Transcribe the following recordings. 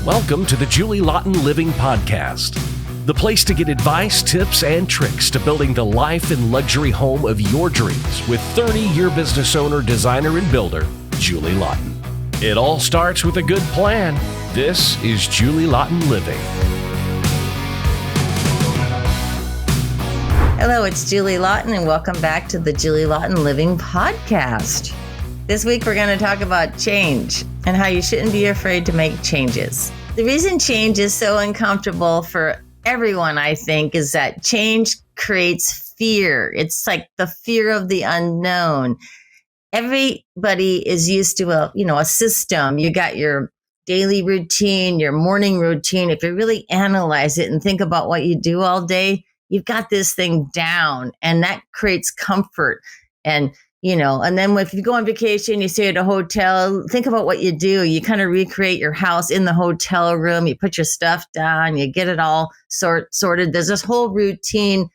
Welcome to the Julie Laughton Living Podcast, the place to get advice, tips, and tricks to building the life and luxury home of your dreams with 30-year business owner, designer, and builder, Julie Laughton. It all starts with a good plan. This is Julie Laughton Living. Hello, it's Julie Laughton, and welcome back to the Julie Laughton Living Podcast. This week, we're going to talk about change and how you shouldn't be afraid to make changes. The reason change is so uncomfortable for everyone, I think, is that change creates fear. It's like the fear of the unknown. Everybody is used to a system. You got your daily routine, your morning routine. If you really analyze it and think about what you do all day, you've got this thing down, and that creates comfort. And then if you go on vacation, you stay at a hotel, think about what you do. You kind of recreate your house in the hotel room. You put your stuff down, you get it all sorted. There's this whole routine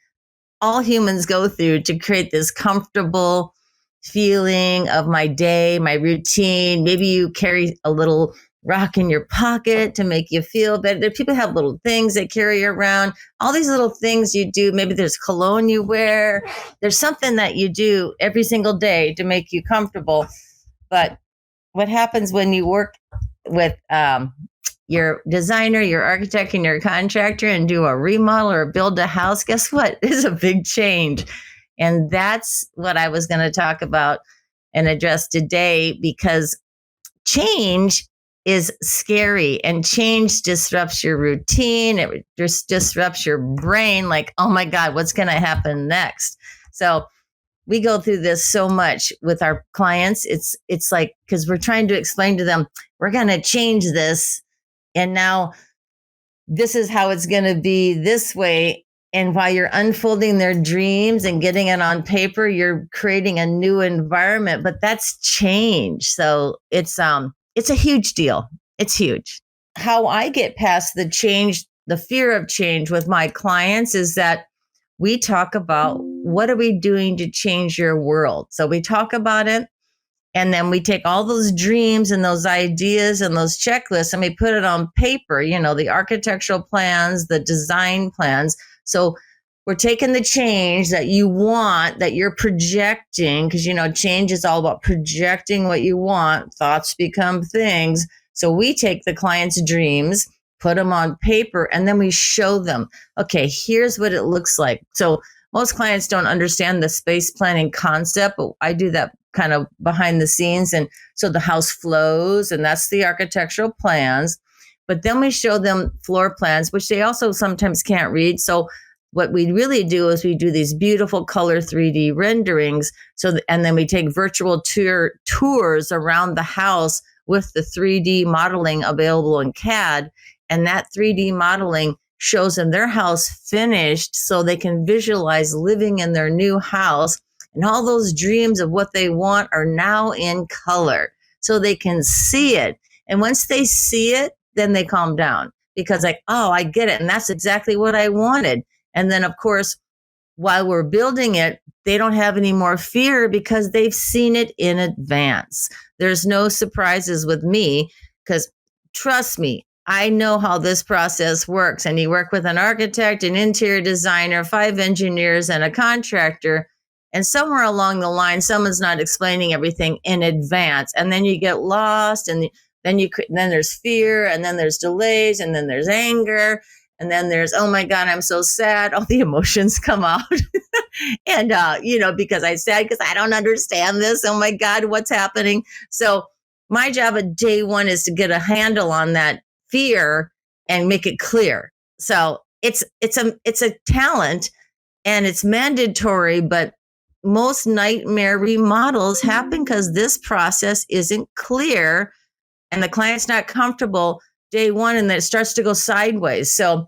all humans go through to create this comfortable feeling of my day, my routine. Maybe you carry a little rock in your pocket to make you feel better. People have little things they carry around. All these little things you do. Maybe there's cologne you wear. There's something that you do every single day to make you comfortable. But what happens when you work with your designer, your architect, and your contractor and do a remodel or build a house? Guess what? It's a big change. And that's what I was going to talk about and address today, because change is scary, and change disrupts your routine. It just disrupts your brain. Like, oh my God, what's going to happen next? So we go through this so much with our clients. It's like, because we're trying to explain to them, we're going to change this. And now this is how it's going to be this way. And while you're unfolding their dreams and getting it on paper, you're creating a new environment, but that's change. So it's a huge deal. It's huge. How I get past the change, the fear of change with my clients is that we talk about what are we doing to change your world. So we talk about it, and then we take all those dreams and those ideas and those checklists and we put it on paper, the architectural plans, the design plans. So we're taking the change that you want, that you're projecting, because, change is all about projecting what you want. Thoughts become things. So we take the client's dreams, put them on paper, and then we show them, okay, here's what it looks like. So most clients don't understand the space planning concept, but I do that kind of behind the scenes. And so the house flows, and that's the architectural plans. But then we show them floor plans, which they also sometimes can't read. So what we really do is we do these beautiful color 3D renderings. And then we take virtual tours around the house with the 3D modeling available in CAD. And that 3D modeling shows them their house finished so they can visualize living in their new house. And all those dreams of what they want are now in color so they can see it. And once they see it, then they calm down because I get it. And that's exactly what I wanted. And then, of course, while we're building it, they don't have any more fear because they've seen it in advance. There's no surprises with me because, trust me, I know how this process works. And you work with an architect, an interior designer, 5 engineers, and a contractor. And somewhere along the line, someone's not explaining everything in advance. And then you get lost, and then there's fear, and then there's delays, and then there's anger. And then there's, oh my God, I'm so sad. All the emotions come out. And, because I'm sad because I don't understand this. Oh my God, what's happening? So my job at day one is to get a handle on that fear and make it clear. So it's a talent and it's mandatory, but most nightmare remodels happen because this process isn't clear and the client's not comfortable day one, and then it starts to go sideways. So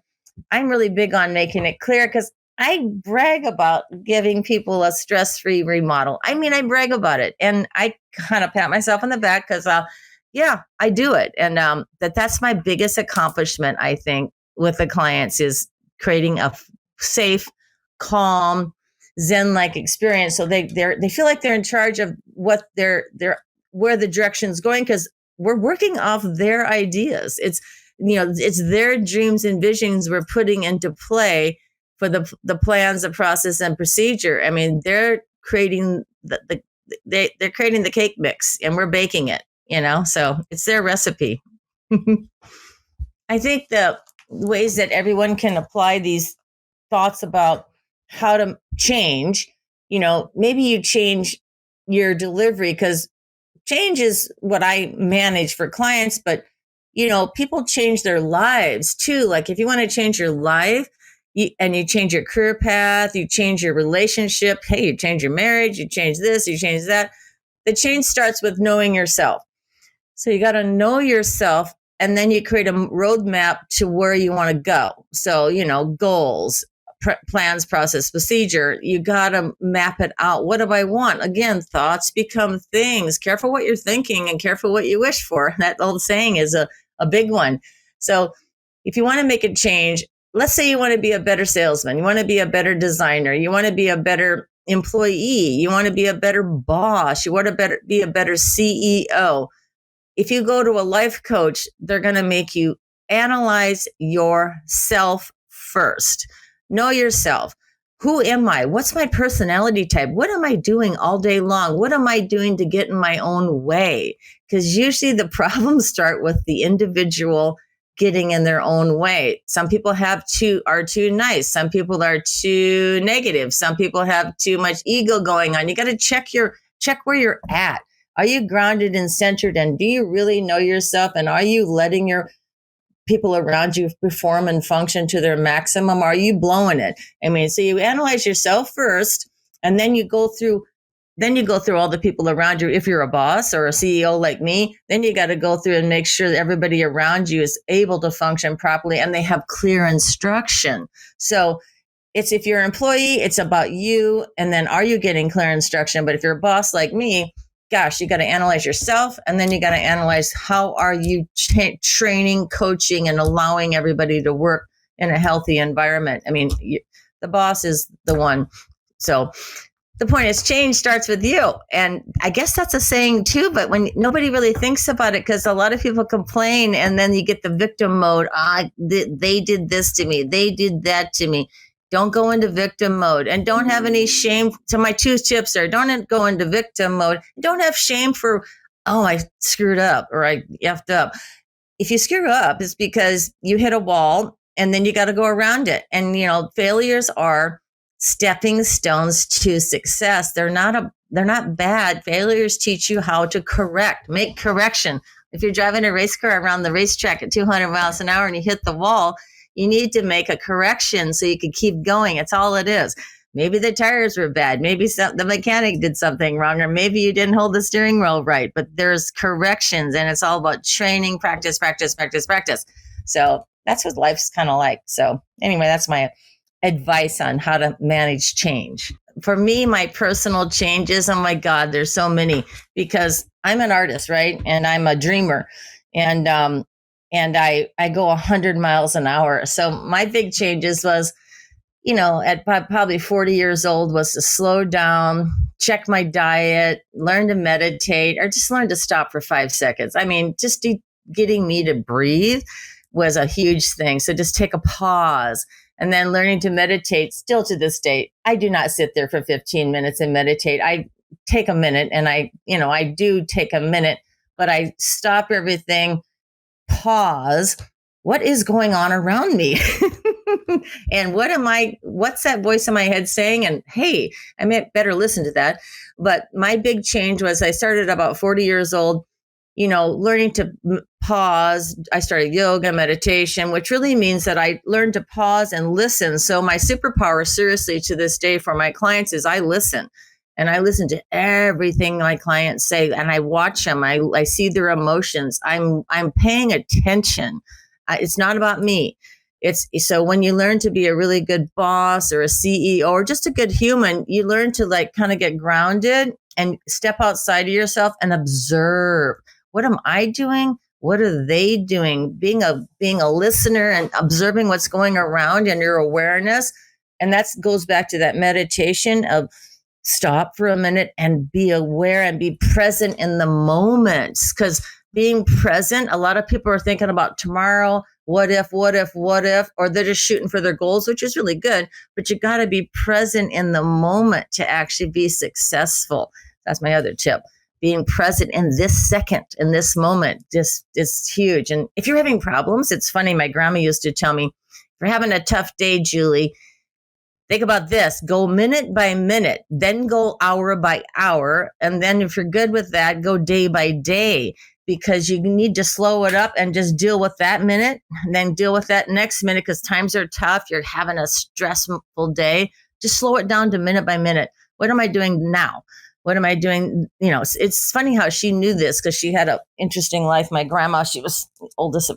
I'm really big on making it clear because I brag about giving people a stress-free remodel. I brag about it, and I kind of pat myself on the back because, I do it. And that's my biggest accomplishment, I think, with the clients is creating a safe, calm, Zen-like experience. So they feel like they're in charge of what where the direction's going, because we're working off their ideas. It's their dreams and visions we're putting into play for the plans, the process, and procedure. I mean, they're creating they're creating the cake mix, and we're baking it. So it's their recipe. I think the ways that everyone can apply these thoughts about how to change, maybe you change your delivery, because change is what I manage for clients, but people change their lives too. Like if you want to change your life and you change your career path, you change your relationship, hey, you change your marriage, you change this, you change that. The change starts with knowing yourself. So you got to know yourself, and then you create a roadmap to where you want to go. So, goals, plans, process, procedure, you got to map it out. What do I want? Again, thoughts become things. Careful what you're thinking and careful what you wish for. That old saying is a big one. So if you want to make a change, let's say you want to be a better salesman, you want to be a better designer, you want to be a better employee, you want to be a better boss, you want to be a better CEO. If you go to a life coach, they're going to make you analyze yourself first. Know yourself. Who am I? What's my personality type? What am I doing all day long? What am I doing to get in my own way? Because usually the problems start with the individual getting in their own way. Some people are too nice. Some people are too negative. Some people have too much ego going on. You got to check where you're at. Are you grounded and centered? And do you really know yourself? And are you letting your people around you perform and function to their maximum? Are you blowing it? I mean, so you analyze yourself first, and then you go through all the people around you. If you're a boss or a CEO like me, then you got to go through and make sure that everybody around you is able to function properly and they have clear instruction. So if you're an employee, it's about you. And then are you getting clear instruction? But if you're a boss like me, gosh, you got to analyze yourself, and then you got to analyze how are you training, coaching, and allowing everybody to work in a healthy environment. I mean, the boss is the one. So the point is, change starts with you. And I guess that's a saying too, but when nobody really thinks about it, because a lot of people complain, and then you get the victim mode. They did this to me. They did that to me. Don't go into victim mode, and don't have any shame. So my 2 tips are: don't go into victim mode. Don't have shame for, I screwed up or I effed up. If you screw up, it's because you hit a wall, and then you got to go around it. And, failures are stepping stones to success. They're not bad. Failures teach you how to make correction. If you're driving a race car around the racetrack at 200 miles an hour and you hit the wall, you need to make a correction so you can keep going. It's all it is. Maybe the tires were bad. Maybe the mechanic did something wrong, or maybe you didn't hold the steering wheel right. But there's corrections, and it's all about training, practice, practice, practice, practice. So that's what life's kind of like. So anyway, that's my advice on how to manage change. For me, my personal changes, oh my God, there's so many, because I'm an artist, right? And I'm a dreamer. And I go 100 miles an hour. So my big changes was, at probably 40 years old, was to slow down, check my diet, learn to meditate, or just learn to stop for 5 seconds. I mean, just getting me to breathe was a huge thing. So just take a pause. And then learning to meditate, still to this day, I do not sit there for 15 minutes and meditate. I take a minute, and I do take a minute, but I stop everything, pause. What is going on around me? And what's that voice in my head saying? And hey, I better listen to that. But my big change was I started about 40 years old, learning to pause. I started yoga, meditation, which really means that I learned to pause and listen. So my superpower, seriously, to this day for my clients, is I listen. And I listen to everything my clients say, and I watch them. I see their emotions. I'm paying attention. It's not about me. So when you learn to be a really good boss or a CEO or just a good human, you learn to kind of get grounded and step outside of yourself and observe. What am I doing? What are they doing? Being a listener and observing what's going around and your awareness. And that goes back to that meditation of stop for a minute and be aware and be present in the moments. Because being present. A lot of people are thinking about tomorrow, what if, or they're just shooting for their goals, which is really good, but you got to be present in the moment to actually be successful. That's my other tip. Being present in this second, in this moment, just is huge. And if you're having problems, it's funny. My grandma used to tell me, if you're having a tough day, Julie, think about this, go minute by minute, then go hour by hour. And then if you're good with that, go day by day, because you need to slow it up and just deal with that minute and then deal with that next minute, because times are tough. You're having a stressful day. Just slow it down to minute by minute. What am I doing now? What am I doing? You know, it's funny how she knew this, because she had an interesting life. My grandma, she was oldest.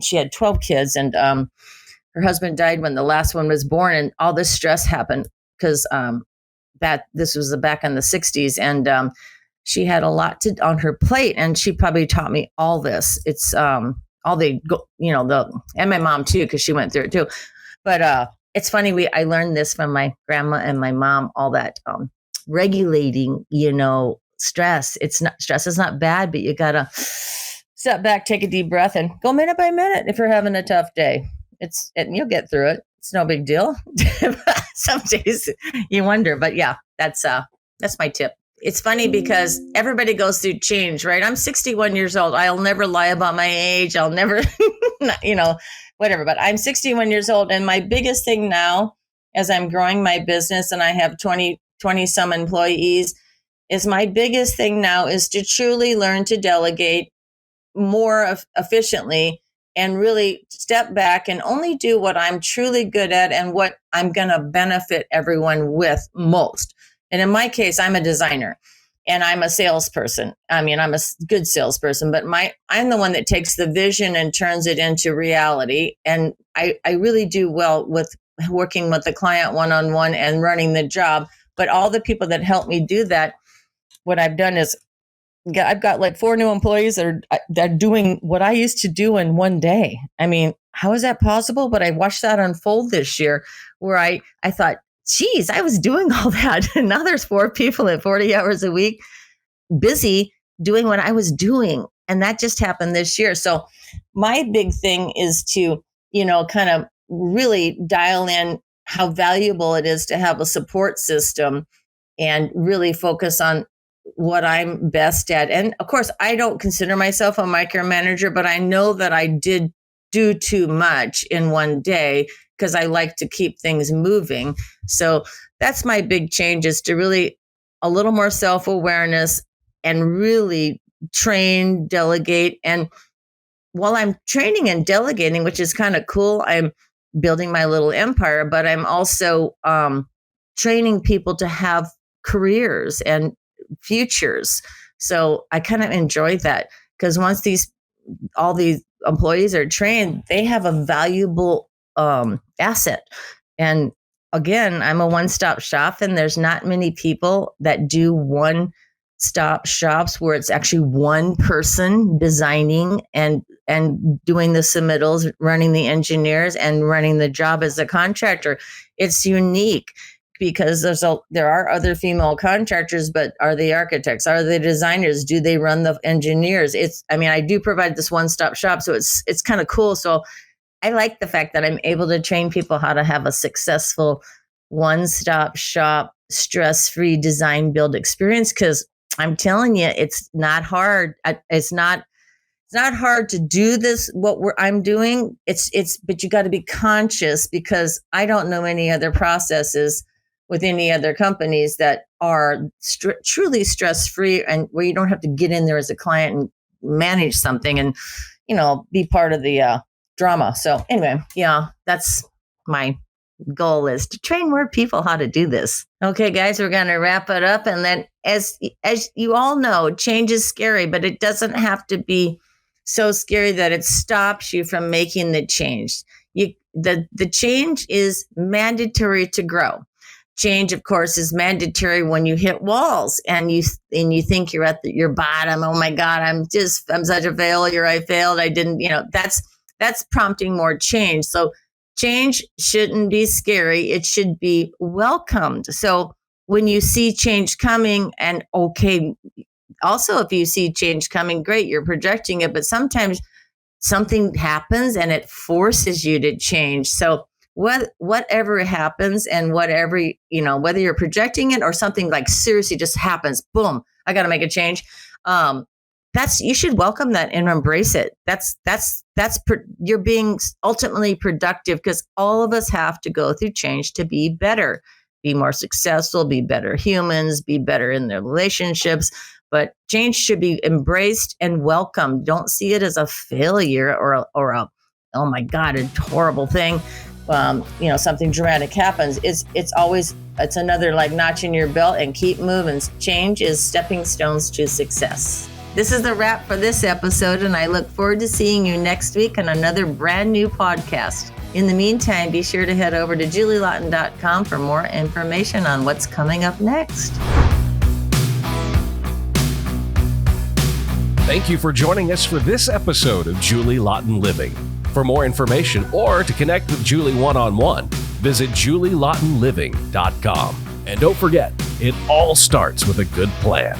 She had 12 kids, and her husband died when the last one was born, and all this stress happened because this was back in the 60s, and she had a lot on her plate, and she probably taught me all this. It's and my mom too, because she went through it too. But it's funny, I learned this from my grandma and my mom, all that regulating, stress. Stress is not bad, but you gotta step back, take a deep breath, and go minute by minute if you're having a tough day. And you'll get through it. It's no big deal. Some days you wonder, but yeah, that's my tip. It's funny because everybody goes through change, right? I'm 61 years old. I'll never lie about my age. I'll never, whatever, but I'm 61 years old. And my biggest thing now, as I'm growing my business and I have 20 some employees, is my biggest thing now is to truly learn to delegate more efficiently and really step back and only do what I'm truly good at and what I'm going to benefit everyone with most. And in my case, I'm a designer and I'm a salesperson. I mean, I'm a good salesperson, but I'm the one that takes the vision and turns it into reality. And I really do well with working with the client one-on-one and running the job. But all the people that help me do that, what I've done is I've got like 4 new employees that are doing what I used to do in one day. I mean, how is that possible? But I watched that unfold this year, where I thought, geez, I was doing all that. And now there's 4 people at 40 hours a week busy doing what I was doing. And that just happened this year. So my big thing is to, kind of really dial in how valuable it is to have a support system and really focus on what I'm best at. And of course, I don't consider myself a micromanager, but I know that I did do too much in one day because I like to keep things moving. So that's my big change, is to really a little more self-awareness and really train, delegate. And while I'm training and delegating, which is kind of cool, I'm building my little empire, but I'm also training people to have careers and futures. So I kind of enjoy that, because once all these employees are trained, they have a valuable asset. And again, I'm a one-stop shop, and there's not many people that do one-stop shops where it's actually one person designing and doing the submittals, running the engineers, and running the job as a contractor. It's unique, because there are other female contractors, but are they architects? Are they designers? Do they run the engineers? I do provide this one-stop shop, so it's kind of cool. So I like the fact that I'm able to train people how to have a successful one-stop shop, stress-free design build experience, because I'm telling you, it's not hard. It's not hard to do this, I'm doing. But you got to be conscious, because I don't know any other processes with any other companies that are truly stress-free, and where you don't have to get in there as a client and manage something and, be part of the drama. So anyway, yeah, that's my goal, is to train more people how to do this. Okay, guys, we're going to wrap it up. And then as you all know, change is scary, but it doesn't have to be so scary that it stops you from making the change. The change is mandatory to grow. Change, of course, is mandatory when you hit walls and you think you're at your bottom. Oh my God, I'm such a failure. I failed. I didn't, that's prompting more change. So change shouldn't be scary. It should be welcomed. So when you see change coming, and okay, Also, if you see change coming, great, you're projecting it, but sometimes something happens and it forces you to change. So whatever happens and whatever, whether you're projecting it or something like seriously just happens, boom, I got to make a change. You should welcome that and embrace it. You're being ultimately productive, because all of us have to go through change to be better, be more successful, be better humans, be better in their relationships. But change should be embraced and welcomed. Don't see it as a failure or a oh my God, a horrible thing. Something dramatic happens. It's another like notch in your belt, and keep moving. Change is stepping stones to success. This is the wrap for this episode, and I look forward to seeing you next week on another brand new podcast. In the meantime, be sure to head over to julielaughton.com for more information on what's coming up next. Thank you for joining us for this episode of Julie Laughton Living. For more information or to connect with Julie one-on-one, visit julielaughtonliving.com. And don't forget, it all starts with a good plan.